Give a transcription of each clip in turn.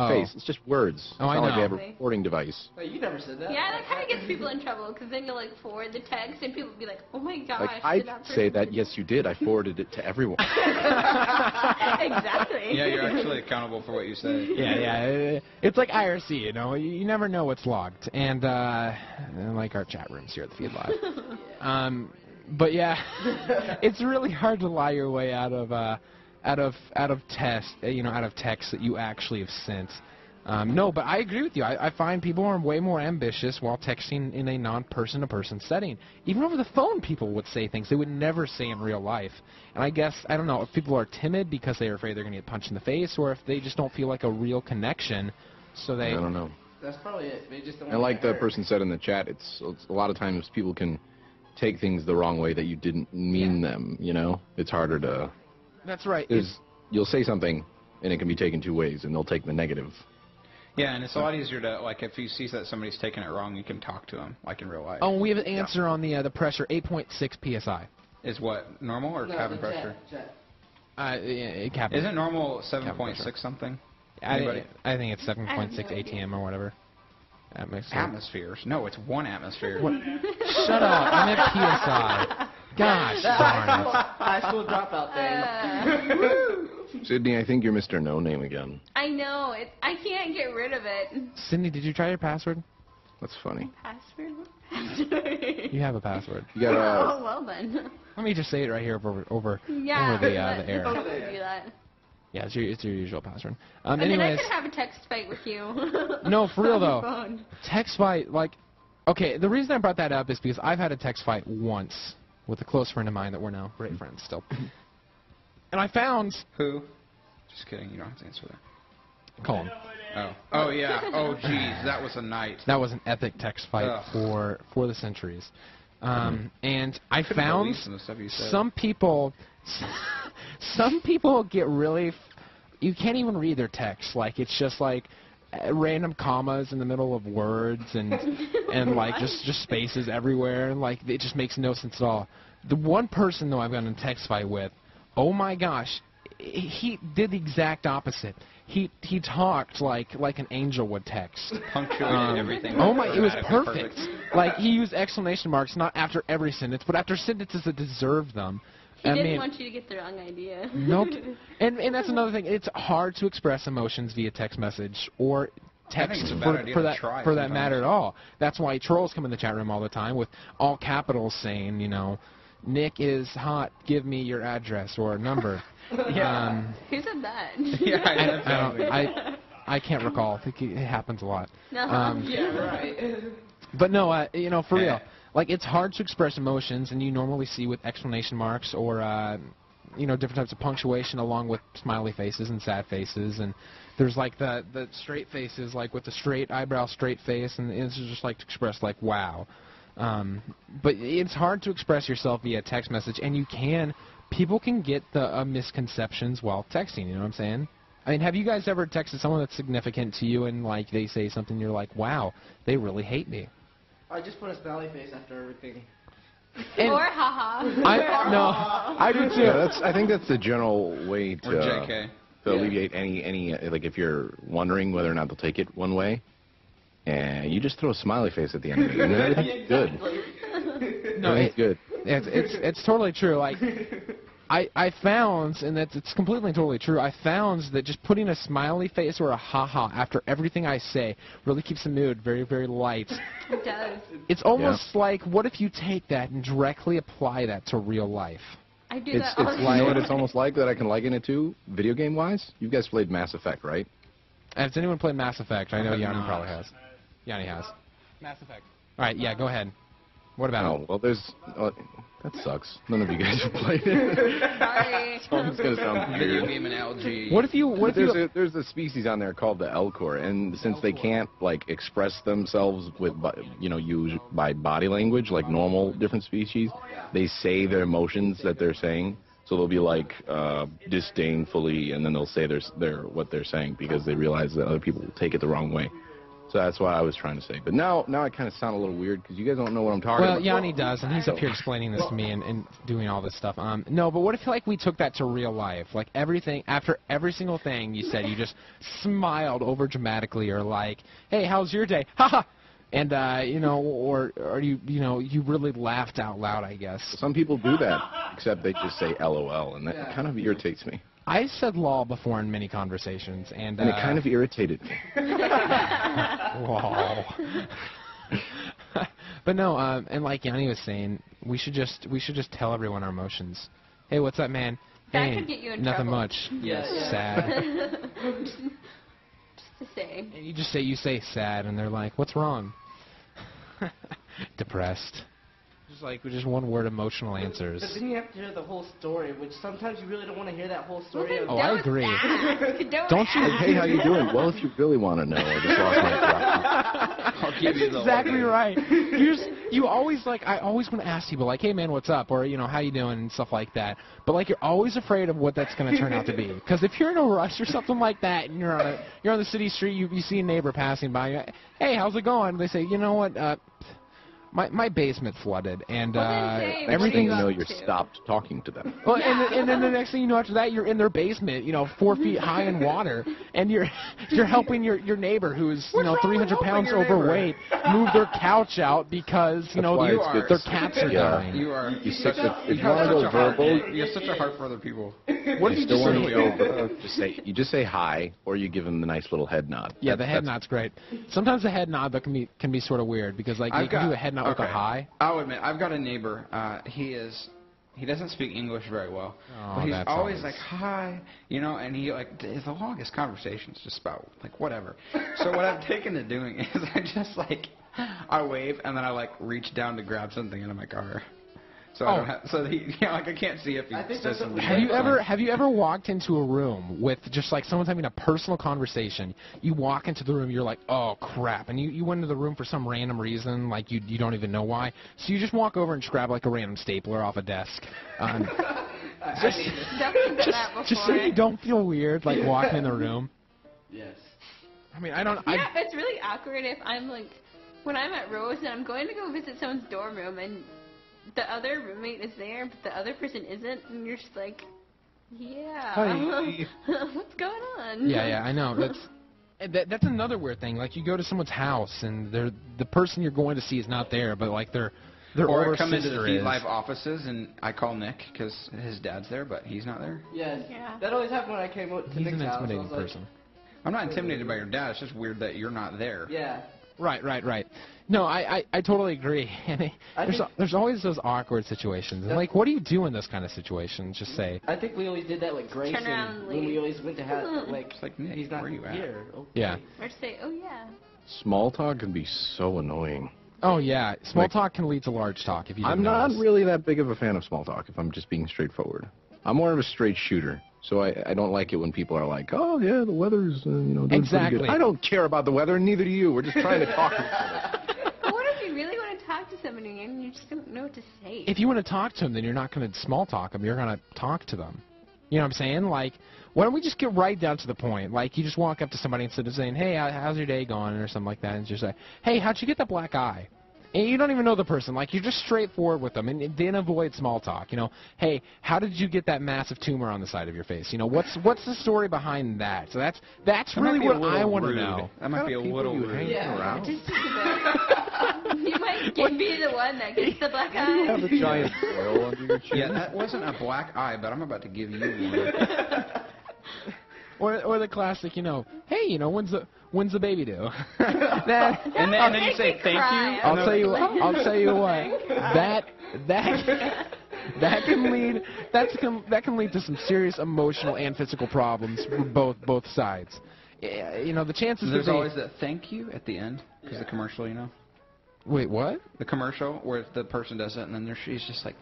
face. It's just words. It's Oh, I not like know. they have a recording device. Wait, you never said that. Yeah, that kind of gets people in trouble because then you'll like forward the text and people will be like, "Oh my gosh." Like, I'd say that, yes, you did. I forwarded it to everyone. Exactly. Yeah, you're actually accountable for what you say. Yeah. It's like IRC, you know. You never know what's logged, and like our chat rooms here at the Feed Live. But yeah, it's really hard to lie your way out of text that you actually have sent. No, but I agree with you. I find people are way more ambitious while texting in a non-person-to-person setting. Even over the phone, people would say things they would never say in real life. And I guess, I don't know, if people are timid because they're afraid they're going to get punched in the face, or if they just don't feel like a real connection, so they... I don't know. That's probably it. They just don't And like the person said in the chat, it's a lot of times people can take things the wrong way that you didn't mean them, you know? It's harder to... That's right. You'll say something, and it can be taken two ways, and they'll take the negative. Yeah, and it's a lot easier to, like, if you see that somebody's taking it wrong, you can talk to them, like in real life. Oh, we have an answer on the pressure, 8.6 psi. Is what, normal or cabin pressure? Cabin. Isn't normal 7.6 something? I think it's 7.6 ATM or whatever. Atmospheres. No, it's 1 atmosphere. What? Shut up. I'm at PSI. Gosh darn it. High school dropout thing. Sydney, I think you're Mr. No Name again. I know. I can't get rid of it. Sydney, did you try your password? That's funny. Password? You have a password. You got Oh, well then. Let me just say it right here over Yeah, the let air. folks do that. Yeah, it's your usual password. And anyways, then I could have a text fight with you. no, for real On though. the phone. Text fight, like, okay, the reason I brought that up is because I've had a text fight once with a close friend of mine that we're now great friends still. And I found... Who? Just kidding, you don't have to answer that. Call him. Oh yeah. Oh geez, that was a night. That was an epic text fight for the centuries. And I found some people get really... You can't even read their text. Like, it's just like random commas in the middle of words and like just spaces everywhere, and like it just makes no sense at all. The one person though I've gotten in a text fight with, oh my gosh, he did the exact opposite. He talked like an angel would text. Punctuated everything. Oh my, it was perfect. Like, he used exclamation marks not after every sentence, but after sentences that deserved them. He didn't want you to get the wrong idea. Nope. And that's another thing. It's hard to express emotions via text message or text for that matter at all. That's why trolls come in the chat room all the time with all capitals saying, you know, Nick is hot, give me your address or number. Yeah. Who said that? Yeah, I can't recall. I think it happens a lot. Yeah, right. But no, you know, for real. Like, it's hard to express emotions, and you normally see with exclamation marks or, you know, different types of punctuation along with smiley faces and sad faces. And there's, like, the straight faces, like, with the straight eyebrow, straight face, and it's just, like, to express, like, wow. But it's hard to express yourself via text message, and people can get the misconceptions while texting, you know what I'm saying? I mean, have you guys ever texted someone that's significant to you and, like, they say something, you're like, wow, they really hate me? I just put a smiley face after everything. And or haha. I do too. Yeah, I think that's the general way to JK. To alleviate any like if you're wondering whether or not they'll take it one way, and you just throw a smiley face at the end of it, and then everything's good. No, everything's good. It's totally true. Like, I found, and it's completely totally true, I found that just putting a smiley face or a ha-ha after everything I say really keeps the mood very, very light. It does. It's almost like, what if you take that and directly apply that to real life? I do that all the You time. know what it's almost like that I can liken it to, video game-wise? You guys played Mass Effect, right? Has anyone played Mass Effect? I know Yanni probably has. Yanni has. Mass Effect. All right, yeah, go ahead. What about it? Oh, well, there's... that sucks. None of you guys have played it. Sorry. It's going to sound Video weird. game analogy. There's a species on there called the Elcor, and since they can't, like, express themselves with, you know, use by body language like normal different species, they say their emotions that they're saying. So they'll be like disdainfully, and then they'll say what they're saying because they realize that other people will take it the wrong way. So that's what I was trying to say. But now I kind of sound a little weird because you guys don't know what I'm talking about. Well, Yanni does, and he's up here explaining this to me and doing all this stuff. No, but what if like we took that to real life? Like everything, after every single thing you said, you just smiled over dramatically, or like, hey, how's your day? Ha ha. And you know, or you really laughed out loud, I guess. Some people do that, except they just say LOL, and that kind of irritates me. I said lol before in many conversations, and it kind of irritated me. Lol. But no, and like Yanni was saying, we should just tell everyone our emotions. Hey, what's up, man? That Hey, could get you in nothing trouble. much. Yeah. Sad. Just to say. And you say sad, and they're like, what's wrong? Depressed. Just one word emotional answers. But then you have to hear the whole story, which sometimes you really don't want to hear that whole story. Oh, I agree. Don't you? Hey, how you doing? Well, if you really want to know, I just lost my job. I'll give you the Exactly right. You always I always want to ask people like, hey man, what's up, or how you doing and stuff like that. But like you're always afraid of what that's going to turn out to be. Because if you're in a rush or something like that, and you're on the city street, you see a neighbor passing by, you're like, hey, how's it going? They say, you know what? My basement flooded, and Everything you know, up you're to? stopped talking to them. well, and then the next thing you know after that, you're in their basement, 4 feet high in water, and you're helping your neighbor who's 300 pounds overweight move their couch out because why it's good their to- cats are Yeah. dying. You are. You such a, if you you want have to such go a heart. verbal, You have such a heart for other people. What did you you still just want to say? go just say hi, or you give them the nice little head nod. Yeah, the head nod's great. Sometimes the head nod can be sort of weird because like you can do a head nod with a hi. I'll admit, I've got a neighbor. He doesn't speak English very well, but he's that's always always- like hi, and he the longest conversations just about like whatever. So what I've taken to doing is I just I wave and then I reach down to grab something out of my car. So I don't have, so he, I can't see if he I think says that's what something. we Have you ever walked into a room with just like someone's having a personal conversation? You walk into the room, you're like, oh crap, and you went into the room for some random reason, like you don't even know why. So you just walk over and just grab like a random stapler off a desk. Definitely done that before. Just so you don't feel weird like walking in the room. Yes. I mean, I don't. Yeah, it's really awkward if I'm when I'm at Rose and I'm going to go visit someone's dorm room and the other roommate is there, but the other person isn't, and you're just like, yeah, Hi. what's going on? Yeah, I know. That's another weird thing. Like you go to someone's house and the person you're going to see is not there, but like their Or older I come into the sister is. FeedLive offices and I call Nick because his dad's there, but he's not there. Yes. Yeah. That always happened when I came out to He's Nick's an house. I intimidating was like, person. I'm not intimidated by your dad. It's just weird that you're not there. Yeah. Right. No, I totally agree. And there's always those awkward situations. And like, what do you do in those kind of situations? Just say, I think we always did that with Grayson Turn around and when we leave. always went to have like It's like, Nick, he's not where are you at? here. Okay. yeah. Or say, oh yeah. Small talk can be so annoying. Oh yeah, small Like- talk can lead to large talk if you. I'm didn't not notice. really that big of a fan of small talk, if I'm just being straightforward. I'm more of a straight shooter. So I don't like it when people are like, oh, yeah, the weather's, doing pretty Exactly. good. I don't care about the weather, and neither do you. We're just trying to talk to each other. But what if you really want to talk to somebody and you just don't know what to say? If you want to talk to them, then you're not going to small talk them. You're going to talk to them. You know what I'm saying? Like, why don't we just get right down to the point? Like, you just walk up to somebody instead of saying, hey, how's your day going, or something like that, and just say, hey, how'd you get that black eye? And you don't even know the person. Like, you're just straightforward with them, and then avoid small talk. Hey, how did you get that massive tumor on the side of your face? What's the story behind that? So that's That really might be a what I little want to rude. know. That might be a People little you rude. hang Yeah. around. Just think about it. You might be the one that gets the black eye. You have a giant boil under your chin. Yeah, that wasn't a black eye, but I'm about to give you one. Or the classic, hey, when's the baby due? And then you say thank cry. you. I'll tell you what. That can lead to some serious emotional and physical problems for both sides. The chances There's that always that thank you at the end because the commercial, Wait, what? the commercial where the person does it and then she's just like,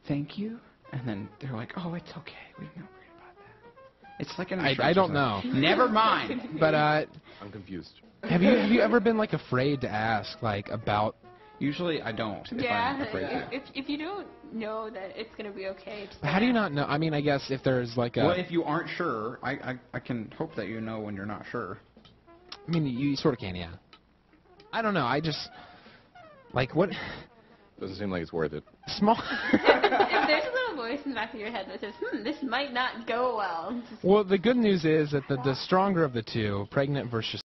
thank you, and then they're like, oh, it's okay, we don't worry about that. It's like an I don't know. Never mind. But I'm confused. have you ever been like afraid to ask like about? Usually I don't. If Yeah, I'm afraid to. if you don't know that it's gonna be okay. Just How do you ask. not know? I mean, I guess if there's like a. Well, if you aren't sure, I can hope that you know when you're not sure. I mean, you sort of can, yeah. I don't know. I just like what. Doesn't seem like it's worth it. Small. If there's a little voice in the back of your head that says, this might not go well. Well, the good news is that the stronger of the two, pregnant versus